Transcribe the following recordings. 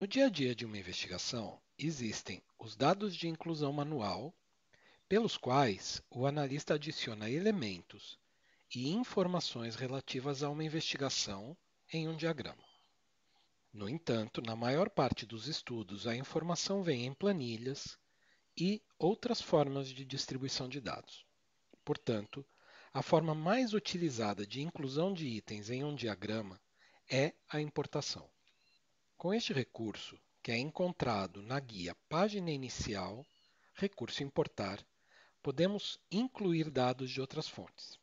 dia a dia de uma investigação, existem os dados de inclusão manual, pelos quais o analista adiciona elementos e informações relativas a uma investigação em um diagrama. No entanto, na maior parte dos estudos, a informação vem em planilhas e outras formas de distribuição de dados. Portanto, a forma mais utilizada de inclusão de itens em um diagrama é a importação. Com este recurso, que é encontrado na guia Página Inicial, recurso Importar, podemos incluir dados de outras fontes.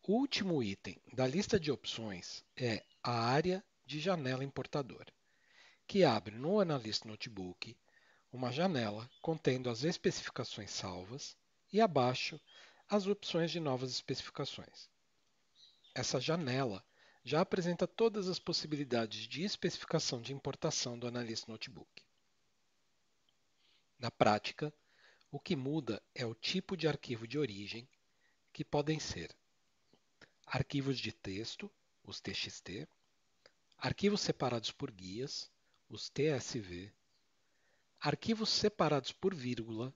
O último item da lista de opções é a área de janela importadora, que abre no Analyst Notebook uma janela contendo as especificações salvas e abaixo as opções de novas especificações. Essa janela já apresenta todas as possibilidades de especificação de importação do Analyst Notebook. Na prática, o que muda é o tipo de arquivo de origem, que podem ser arquivos de texto, os TXT, arquivos separados por guias, os TSV, arquivos separados por vírgula,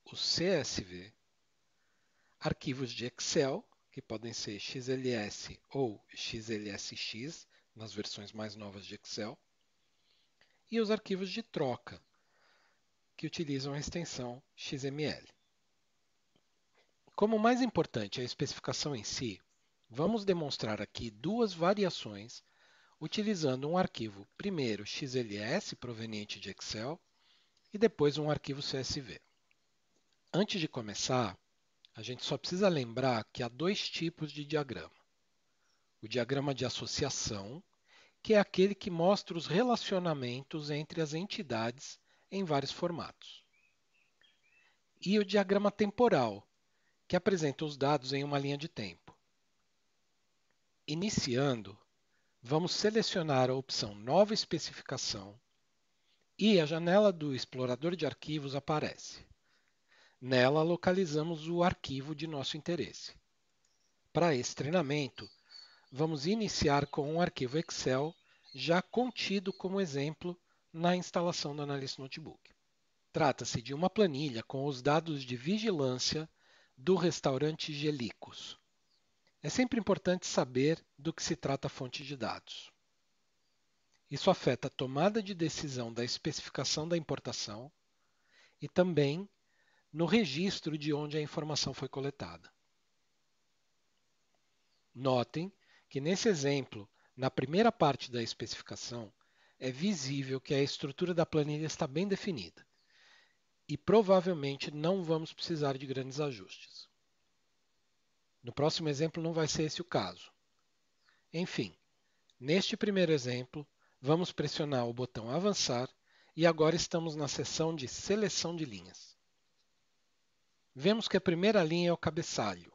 os CSV, arquivos de Excel, que podem ser XLS ou XLSX, nas versões mais novas de Excel, e os arquivos de troca, que utilizam a extensão XML. Como o mais importante é a especificação em si, vamos demonstrar aqui duas variações utilizando um arquivo, primeiro XLS proveniente de Excel e depois um arquivo CSV. Antes de começar, a gente só precisa lembrar que há dois tipos de diagrama. O diagrama de associação, que é aquele que mostra os relacionamentos entre as entidades em vários formatos. E o diagrama temporal, que apresenta os dados em uma linha de tempo. Iniciando, vamos selecionar a opção Nova especificação e a janela do explorador de arquivos aparece. Nela, localizamos o arquivo de nosso interesse. Para esse treinamento, vamos iniciar com um arquivo Excel já contido como exemplo na instalação do Analyst Notebook. Trata-se de uma planilha com os dados de vigilância do restaurante Gelicos. É sempre importante saber do que se trata a fonte de dados. Isso afeta a tomada de decisão da especificação da importação e também no registro de onde a informação foi coletada. Notem que nesse exemplo, na primeira parte da especificação, é visível que a estrutura da planilha está bem definida e provavelmente não vamos precisar de grandes ajustes. No próximo exemplo não vai ser esse o caso. Enfim, neste primeiro exemplo, vamos pressionar o botão Avançar e agora estamos na seção de Seleção de linhas. Vemos que a primeira linha é o cabeçalho,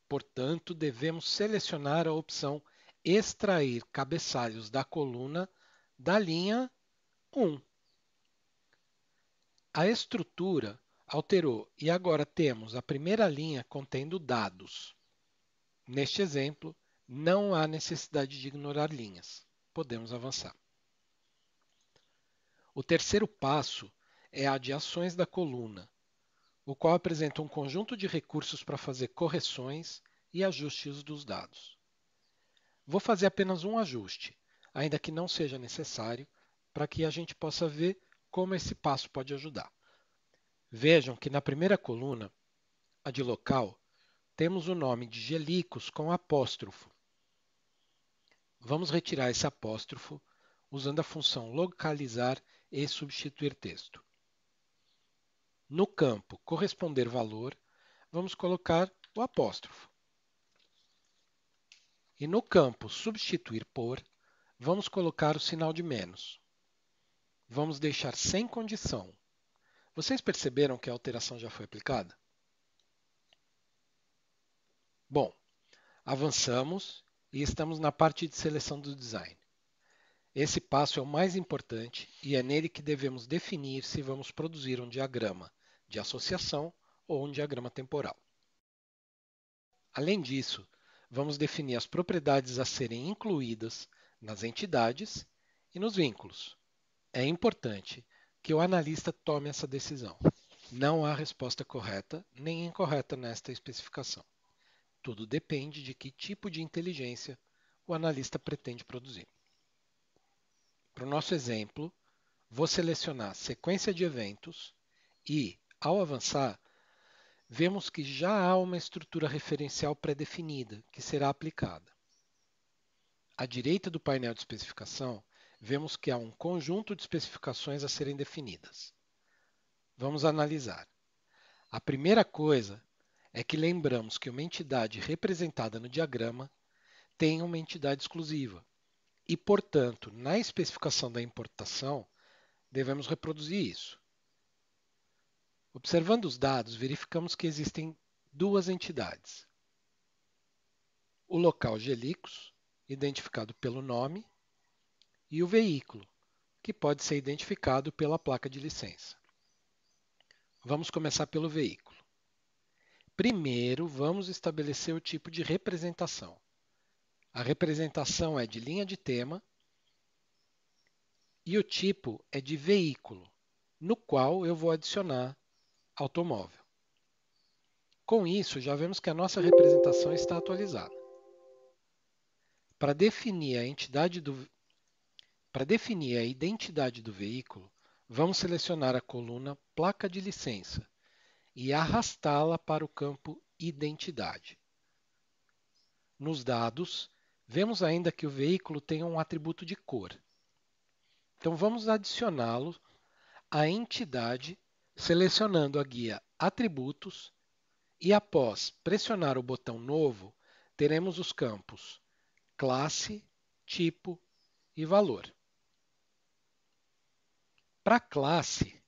portanto, devemos selecionar a opção Extrair cabeçalhos da coluna da linha 1. A estrutura alterou e agora temos a primeira linha contendo dados. Neste exemplo, não há necessidade de ignorar linhas. Podemos avançar. O terceiro passo é a de ações da coluna, o qual apresenta um conjunto de recursos para fazer correções e ajustes dos dados. Vou fazer apenas um ajuste, ainda que não seja necessário, para que a gente possa ver como esse passo pode ajudar. Vejam que na primeira coluna, a de local, temos o nome de Gelicos com apóstrofo. Vamos retirar esse apóstrofo usando a função localizar e substituir texto. No campo corresponder valor, vamos colocar o apóstrofo. E no campo substituir por, vamos colocar o sinal de menos. Vamos deixar sem condição. Vocês perceberam que a alteração já foi aplicada? Bom, avançamos e estamos na parte de seleção do design. Esse passo é o mais importante e é nele que devemos definir se vamos produzir um diagrama de associação ou um diagrama temporal. Além disso, vamos definir as propriedades a serem incluídas nas entidades e nos vínculos. É importante que o analista tome essa decisão. Não há resposta correta nem incorreta nesta especificação. Tudo depende de que tipo de inteligência o analista pretende produzir. Para o nosso exemplo, vou selecionar sequência de eventos e, ao avançar, vemos que já há uma estrutura referencial pré-definida que será aplicada. À direita do painel de especificação, vemos que há um conjunto de especificações a serem definidas. Vamos analisar. A primeira coisa é que lembramos que uma entidade representada no diagrama tem uma entidade exclusiva e, portanto, na especificação da importação, devemos reproduzir isso. Observando os dados, verificamos que existem duas entidades. O local Gelixus, identificado pelo nome, e o veículo, que pode ser identificado pela placa de licença. Vamos começar pelo veículo. Primeiro, vamos estabelecer o tipo de representação. A representação é de linha de tema e o tipo é de veículo, no qual eu vou adicionar automóvel. Com isso, já vemos que a nossa representação está atualizada. Para definir a identidade do veículo, vamos selecionar a coluna Placa de licença e arrastá-la para o campo Identidade. Nos dados, vemos ainda que o veículo tem um atributo de cor. Então vamos adicioná-lo à entidade, selecionando a guia Atributos e após pressionar o botão Novo, teremos os campos Classe, Tipo e Valor. Para a classe,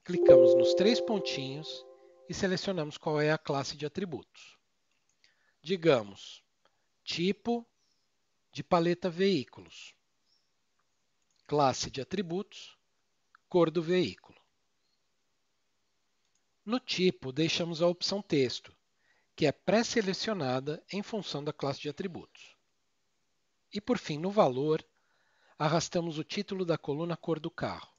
clicamos nos três pontinhos e selecionamos qual é a classe de atributos. Digamos, tipo de paleta veículos, classe de atributos, cor do veículo. No tipo, deixamos a opção texto, que é pré-selecionada em função da classe de atributos. E por fim, no valor, arrastamos o título da coluna cor do carro.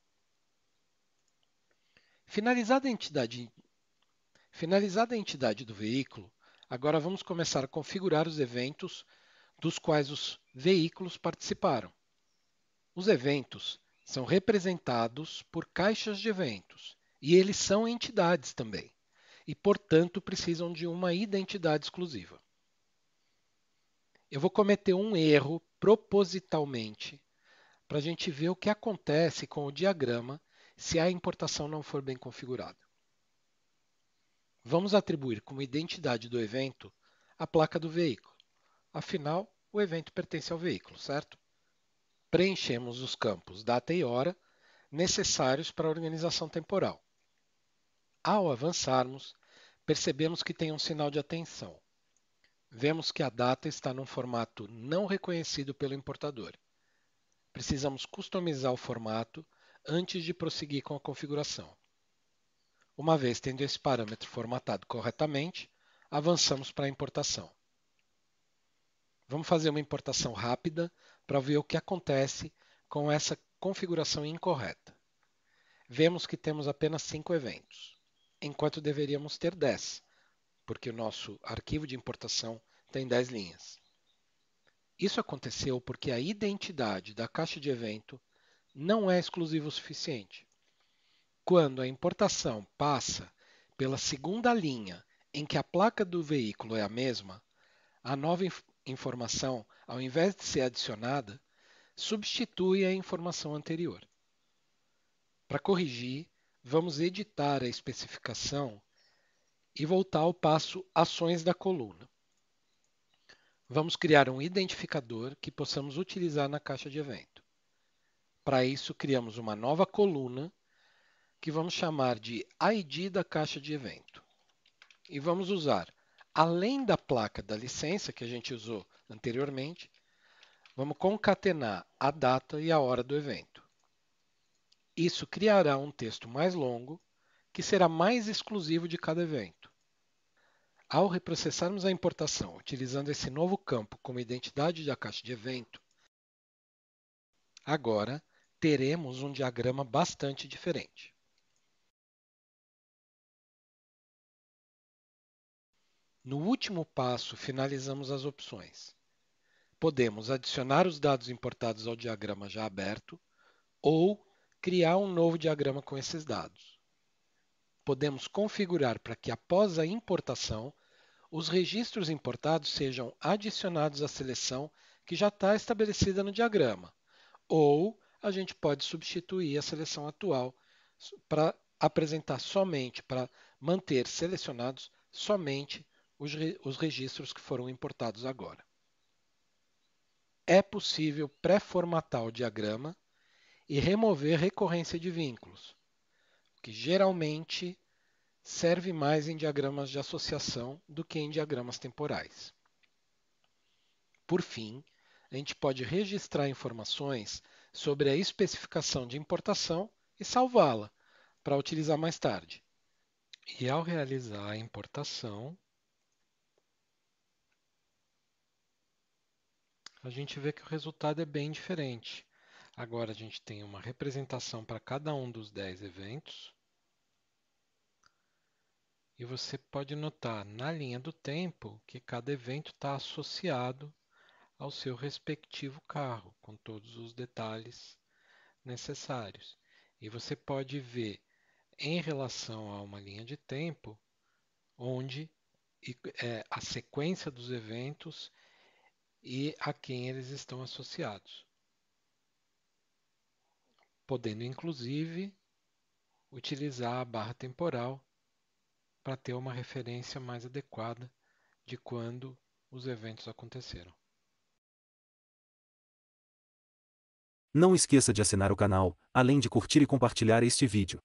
Finalizada a entidade do veículo, agora vamos começar a configurar os eventos dos quais os veículos participaram. Os eventos são representados por caixas de eventos e eles são entidades também e, portanto, precisam de uma identidade exclusiva. Eu vou cometer um erro propositalmente para a gente ver o que acontece com o diagrama se a importação não for bem configurada. Vamos atribuir como identidade do evento a placa do veículo. Afinal, o evento pertence ao veículo, certo? Preenchemos os campos data e hora necessários para a organização temporal. Ao avançarmos, percebemos que tem um sinal de atenção. Vemos que a data está num formato não reconhecido pelo importador. Precisamos customizar o formato antes de prosseguir com a configuração. Uma vez tendo esse parâmetro formatado corretamente, avançamos para a importação. Vamos fazer uma importação rápida para ver o que acontece com essa configuração incorreta. Vemos que temos apenas 5 eventos, enquanto deveríamos ter 10, porque o nosso arquivo de importação tem 10 linhas. Isso aconteceu porque a identidade da caixa de evento não é exclusiva o suficiente. Quando a importação passa pela segunda linha em que a placa do veículo é a mesma, a nova informação, ao invés de ser adicionada, substitui a informação anterior. Para corrigir, vamos editar a especificação e voltar ao passo Ações da coluna. Vamos criar um identificador que possamos utilizar na caixa de evento. Para isso, criamos uma nova coluna que vamos chamar de ID da caixa de evento. E vamos usar, além da placa da licença que a gente usou anteriormente, vamos concatenar a data e a hora do evento. Isso criará um texto mais longo, que será mais exclusivo de cada evento. Ao reprocessarmos a importação utilizando esse novo campo como identidade da caixa de evento, agora teremos um diagrama bastante diferente. No último passo, finalizamos as opções. Podemos adicionar os dados importados ao diagrama já aberto ou criar um novo diagrama com esses dados. Podemos configurar para que, após a importação, os registros importados sejam adicionados à seleção que já está estabelecida no diagrama, ou a gente pode substituir a seleção atual para apresentar somente, para manter selecionados somente os registros que foram importados agora. É possível pré-formatar o diagrama e remover recorrência de vínculos, que geralmente serve mais em diagramas de associação do que em diagramas temporais. Por fim, a gente pode registrar informações sobre a especificação de importação e salvá-la para utilizar mais tarde. E ao realizar a importação, a gente vê que o resultado é bem diferente. Agora a gente tem uma representação para cada um dos 10 eventos. E você pode notar na linha do tempo que cada evento está associado ao seu respectivo carro, com todos os detalhes necessários. E você pode ver em relação a uma linha de tempo onde a sequência dos eventos e a quem eles estão associados, podendo inclusive utilizar a barra temporal para ter uma referência mais adequada de quando os eventos aconteceram. Não esqueça de assinar o canal, além de curtir e compartilhar este vídeo.